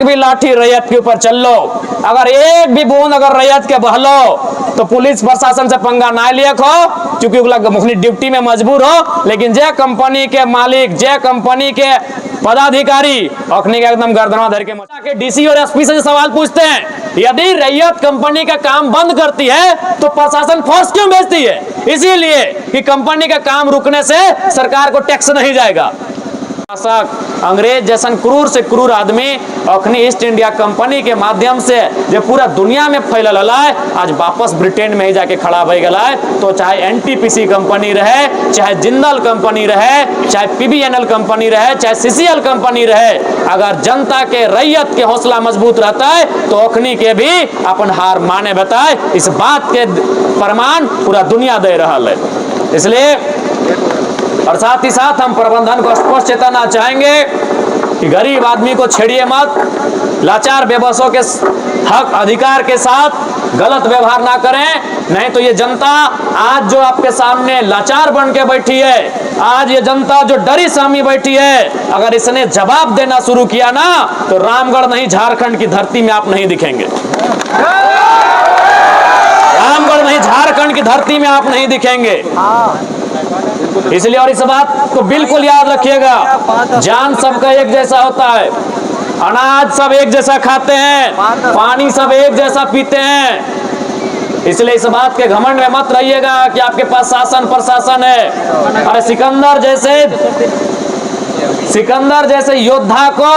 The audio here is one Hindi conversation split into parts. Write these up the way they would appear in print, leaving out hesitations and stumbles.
भी लाठी रैयत के ऊपर चल लो, अगर एक भी बूंद अगर रैयत के बहलो तो पुलिस प्रशासन से पंगा ना लिए खो, क्योंकि अपनी ड्यूटी में मजबूर हो। लेकिन जे कंपनी के मालिक, जे कंपनी के पदाधिकारी अखनी का एकदम गर्दना धर के डीसी और एसपी से सवाल पूछते हैं, यदि रैयत कंपनी का काम बंद करती है तो प्रशासन फोर्स क्यों भेजती है? इसीलिए कि कंपनी का काम रुकने से सरकार को टैक्स नहीं जाएगा। अंग्रेज जैसन क्रूर से क्रूर आदमी अखनी ईस्ट इंडिया कंपनी के माध्यम से जो पूरा दुनिया में फैलल है, आज वापस ब्रिटेन में ही जाके खड़ा हो गया है। तो चाहे एनटीपीसी कंपनी रहे, चाहे जिंदल कंपनी रहे, चाहे पीबीएनएल कंपनी रहे, चाहे सीसीएल कंपनी रहे, अगर जनता के रैयत के हौसला मजबूत रहता है तो अखनी के भी अपन हार माने बताए। इस बात के प्रमाण पूरा दुनिया दे रहा है। इसलिए और साथ ही साथ हम प्रबंधन को स्पष्ट चेताना चाहेंगे कि गरीब आदमी को छेड़िए मत, लाचार बेबसों के हक अधिकार के साथ गलत व्यवहार ना करें, नहीं तो ये जनता आज जो आपके सामने लाचार बन के बैठी है, आज ये जनता जो डरी सामी बैठी है, अगर इसने जवाब देना शुरू किया ना तो रामगढ़ नहीं झारखंड की धरती में आप नहीं दिखेंगे। रामगढ़ नहीं झारखंड की धरती में आप नहीं दिखेंगे। इसलिए और इस बात को बिल्कुल याद रखिएगा, जान सबका एक जैसा होता है, अनाज सब एक जैसा खाते हैं, पानी सब एक जैसा पीते हैं। इसलिए इस बात के घमंड में मत रहिएगा कि आपके पास शासन प्रशासन है। अरे सिकंदर जैसे योद्धा को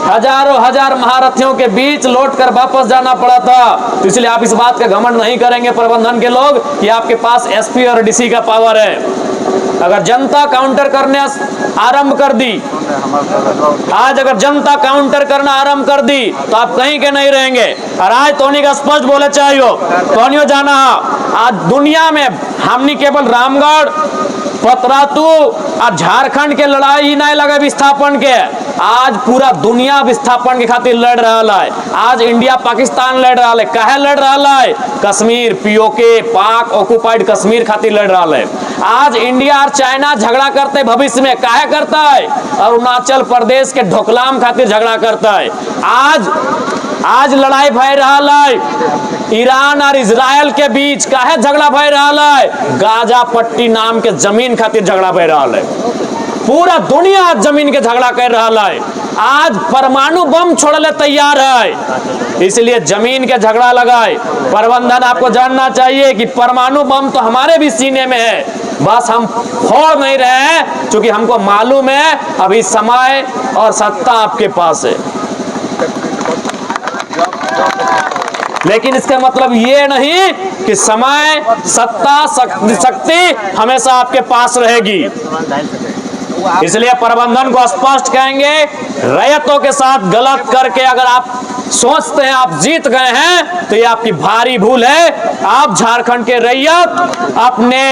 हजारों हजार महारथियों के बीच लौटकर वापस जाना पड़ा था। तो इसलिए आप इस बात का घमंड नहीं करेंगे प्रबंधन के लोग कि आपके पास एसपी और डीसी का पावर है। अगर जनता काउंटर करने आरंभ कर दी, आज अगर जनता काउंटर करना आरंभ कर दी तो आप कहीं के नहीं रहेंगे। और आज तोनी का स्पष्ट बोले चाहिए, तोनियो जाना आज दुनिया में हमनी केवल रामगढ़ पतरातू और झारखंड के लड़ाई ही नहीं लगे विस्थापन के, आज पूरा दुनिया विस्थापन के खातिर लड़ रहा है। आज इंडिया पाकिस्तान लड़ रहा है, काहे लड़ रहा है? कश्मीर पीओके पाक ऑक्युपाइड कश्मीर खातिर लड़ रहा है। आज इंडिया और चाइना झगड़ा करते भविष्य में, काहे करता है? अरुणाचल प्रदेश के ढोकलाम खातिर झगड़ा करता है। आज लड़ाई भय रहा है ईरान और इजराइल के बीच, काहे झगड़ा भय रहा है? गाजा पट्टी नाम के जमीन खातिर झगड़ा भय रहा है। पूरा दुनिया आज जमीन के झगड़ा कर रहा है। आज परमाणु बम छोड़ने तैयार है, इसलिए जमीन के झगड़ा लगाए। प्रबंधन आपको जानना चाहिए कि परमाणु बम तो हमारे भी सीने में है, बस हम फोड़ नहीं रहे हैं, क्योंकि हमको मालूम है अभी समय और सत्ता आपके पास है। लेकिन इसका मतलब ये नहीं कि समय सत्ता शक्ति हमेशा आपके पास रहेगी। इसलिए प्रबंधन को स्पष्ट कहेंगे, रैयतों के साथ गलत करके अगर आप सोचते हैं आप जीत गए हैं तो ये आपकी भारी भूल है। आप झारखंड के रैयत अपने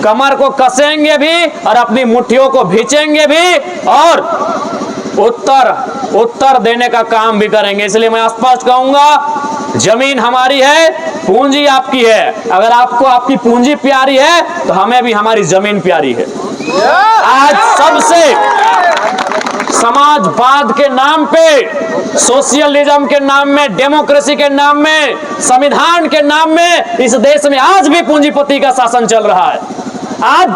कमर को कसेंगे भी और अपनी मुट्ठियों को भींचेंगे भी और उत्तर देने का काम भी करेंगे। इसलिए मैं स्पष्ट कहूंगा, जमीन हमारी है, पूंजी आपकी है। अगर आपको आपकी पूंजी प्यारी है तो हमें भी हमारी जमीन प्यारी है। आज सबसे समाजवाद के नाम पे, सोशलिज्म के नाम में, डेमोक्रेसी के नाम में, संविधान के नाम में इस देश में आज भी पूंजीपति का शासन चल रहा है। आज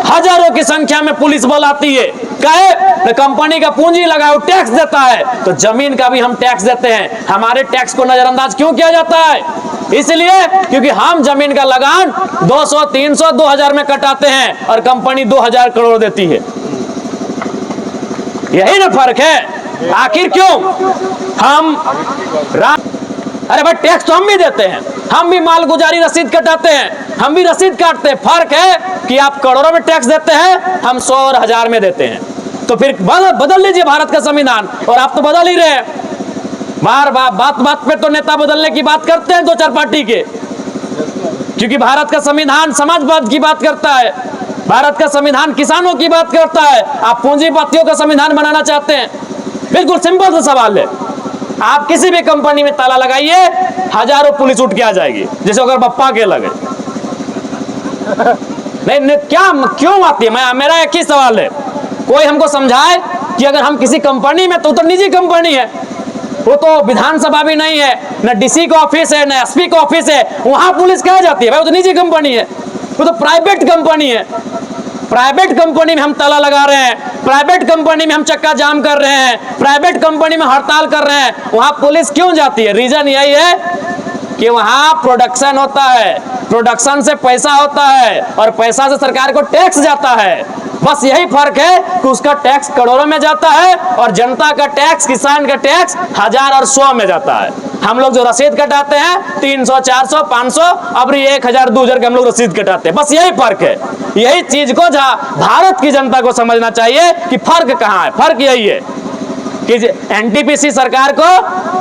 हजारों की संख्या में पुलिस बल आती है, कहे कंपनी का पूंजी लगाओ, टैक्स देता है, तो जमीन का भी हम टैक्स देते हैं। हमारे टैक्स को नजरअंदाज क्यों किया जाता है? इसलिए क्योंकि हम जमीन का लगान 200, 300, 2000 में कटाते हैं और कंपनी 2000 करोड़ देती है। यही ना फर्क है। आखिर क्यों हम अरे भाई टैक्स तो हम भी देते हैं, हम भी मालगुजारी रसीद कटाते हैं, हम भी रसीद काटते हैं। फर्क है कि आप करोड़ों में टैक्स देते हैं, हम 100 और 1000 में देते हैं। तो फिर बदल लीजिए भारत का संविधान, और आप तो बदल ही रहे हैं। बार बात पे तो नेता बदलने की बात करते हैं 2-4 पार्टी के, क्योंकि भारत का संविधान समाजवाद की बात करता है, भारत का संविधान किसानों की बात करता है। आप पूंजीपतियों का संविधान बनाना चाहते हैं। बिल्कुल सिंपल सा सवाल है, आप किसी भी कंपनी में ताला लगाइए, हजारों पुलिस उठ के आ जाएगी, जैसे अगर बप्पा के लगे। नहीं क्यों आती है? मेरा एक ही सवाल है, कोई हमको समझाए कि अगर हम किसी कंपनी में, तो निजी कंपनी है, वो तो विधानसभा भी नहीं है, न डीसी का ऑफिस है, न एसपी का ऑफिस है, वहां पुलिस कहाँ जाती है भाई? वो तो निजी कंपनी है, वो तो प्राइवेट कंपनी है। प्राइवेट कंपनी में हम ताला लगा रहे हैं, प्राइवेट कंपनी में हम चक्का जाम कर रहे हैं, प्राइवेट कंपनी में हड़ताल कर रहे हैं, वहां पुलिस क्यों जाती है? रीजन यही है कि वहां प्रोडक्शन होता है, प्रोडक्शन से पैसा होता है और पैसा से सरकार को टैक्स जाता है। बस यही फर्क है कि उसका टैक्स करोड़ों में जाता है और जनता का टैक्स, किसान का टैक्स 1000 और 100 में जाता है। हम लोग जो रसीद कटाते हैं 300, 400, 500, अब 1000, 2000 के हम लोग रसीद कटाते हैं। बस यही फर्क है। यही चीज को भारत की जनता को समझना चाहिए कि फर्क कहाँ है। फर्क यही है कि एनटीपीसी सरकार को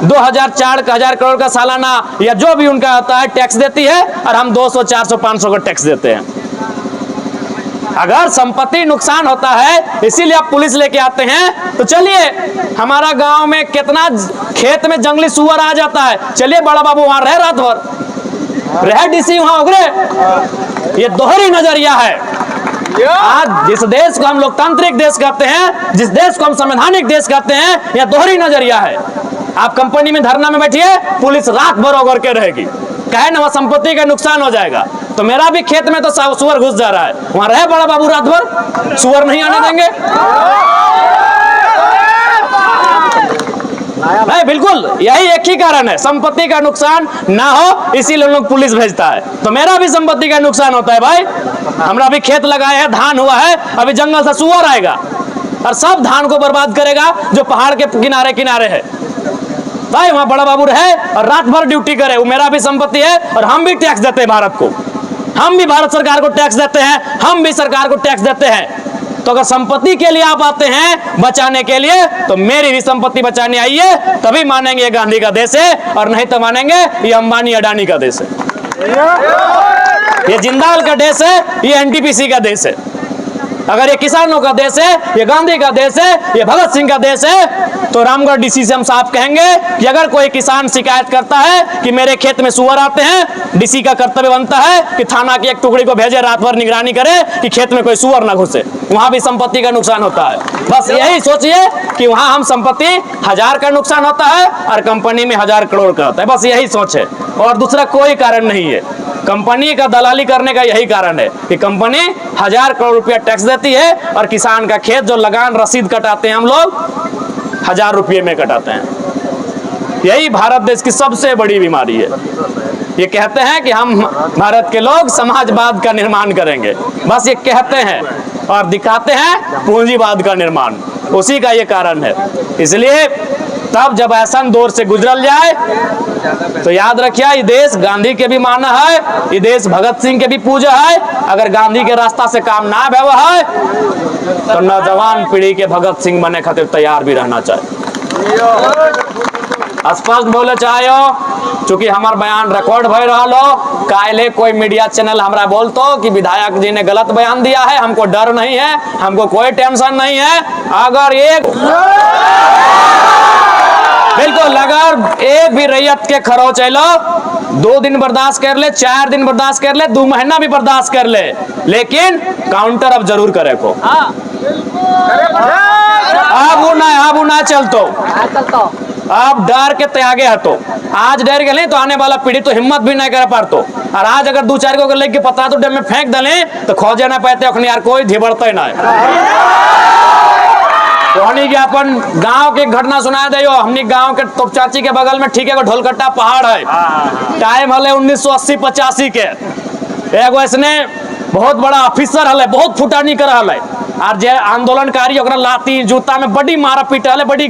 2000 करोड़ का सालाना या जो भी उनका आता है टैक्स देती है और हम 200, 400, 500 का टैक्स देते हैं। अगर संपत्ति नुकसान होता है इसीलिए आप पुलिस लेके आते हैं, तो चलिए हमारा गांव में कितना खेत में जंगली सुअर आ जाता है, चलिए बड़ा बाबू वहां रहे, रात भर रहे, डीसी वहां उगरे। ये दोहरी नजरिया है। आज जिस देश को हम लोकतांत्रिक देश कहते हैं, जिस देश को हम संवैधानिक देश कहते हैं, यह दोहरी नजरिया है। आप कंपनी में धरना में बैठिए, पुलिस रात भर उगर के रहेगी, कहे ना वह संपत्ति का नुकसान हो जाएगा। तो मेरा भी खेत में तो सुअर घुस जा रहा है, वहां रहे बड़ा बाबू रात भर, सुअर नहीं आने देंगे। नहीं, बिल्कुल यही एक ही कारण है, संपत्ति का नुकसान ना हो इसीलिए लोग पुलिस भेजता है। तो मेरा भी संपत्ति का नुकसान होता है भाई, हमरा भी खेत लगाए है, धान हुआ है, अभी जंगल से सुअर आएगा और सब धान को बर्बाद करेगा जो पहाड़ के किनारे किनारे है। भाई वहां बड़ा बाबू रहे और रात भर ड्यूटी करे, वो मेरा भी संपत्ति है और हम भी टैक्स देते हैं भारत को, हम भी भारत सरकार को टैक्स देते हैं, हम भी सरकार को टैक्स देते हैं। तो अगर संपत्ति के लिए आप आते हैं बचाने के लिए, तो मेरी भी संपत्ति बचाने आइए, तभी मानेंगे ये गांधी का देश है, और नहीं तो मानेंगे ये अंबानी अडानी का देश है, ये जिंदाल का देश है, ये एनटीपीसी का देश है। अगर ये किसानों का देश है, ये गांधी का देश है, ये भगत सिंह का देश है, तो रामगढ़ डीसी से हम साफ कहेंगे कि अगर कोई किसान शिकायत करता है कि मेरे खेत में सुअर आते हैं, डीसी का कर्तव्य बनता है कि थाना की एक टुकड़ी को भेजे, रात भर निगरानी करे कि खेत में कोई सुअर ना घुसे, वहां भी संपत्ति का नुकसान होता है। बस यही सोचिए कि वहां हम संपत्ति 1000 का नुकसान होता है और कंपनी में 1000 करोड़ का होता है। बस यही सोच है और दूसरा कोई कारण नहीं है। कंपनी का दलाली करने का यही कारण है कि कंपनी 1000 करोड़ रुपया टैक्स देती है और किसान का खेत जो लगान रसीद कटाते हैं हम लोग 1000 रुपये में कटाते हैं। यही भारत देश की सबसे बड़ी बीमारी है। ये कहते हैं कि हम भारत के लोग समाजवाद का निर्माण करेंगे, बस ये कहते हैं और दिखाते हैं पूंजीवाद का निर्माण, उसी का ये कारण है। इसलिए तब जब ऐसा दौर से गुजरल जाए तो याद रखिए ये देश गांधी के भी माना है, ये देश भगत सिंह के भी पूजा है। अगर गांधी के रास्ता से काम ना भेवा है तो नौजवान पीढ़ी के भगत सिंह बने खातिर तैयार भी रहना चाहिए। स्पष्ट बोले चाहो, चूंकि हमार बयान रिकॉर्ड भय रहा हो, काले कोई मीडिया चैनल हमरा बोलतो कि विधायक जी ने गलत बयान दिया है, हमको डर नहीं है, हमको कोई टेंशन नहीं है। अगर एक बिल्कुल अगर एक भी रैयत के खरोच लो 2 दिन बर्दाश्त कर ले, 4 दिन बर्दाश्त कर ले, 2 महीना भी बर्दाश्त कर ले, लेकिन काउंटर अब जरूर करे को। अब ना चलतो, अब डर के त्यागे हतो। आज डर गए तो आने वाला पीढ़ी तो हिम्मत भी नहीं कर पातो। और आज अगर 2-4 को लेके पता तो डैम में फेंक दले तो खोजे ना पाते, अखनी यार कोई धिबड़ते ना। तो हमनी के अपन गांव के घटना सुना दे। हमनी गांव के तोपचाची के बगल में ठीक है ढोलकट्टा पहाड़ है, टाइम हले 1980-85 के। एगो ऐसने बहुत बड़ा ऑफिसर हले, बहुत फुटानी कर हले, और जे आंदोलनकारी ओकरा लाती जूता में बड़ी मारा पीटा हले, बड़ी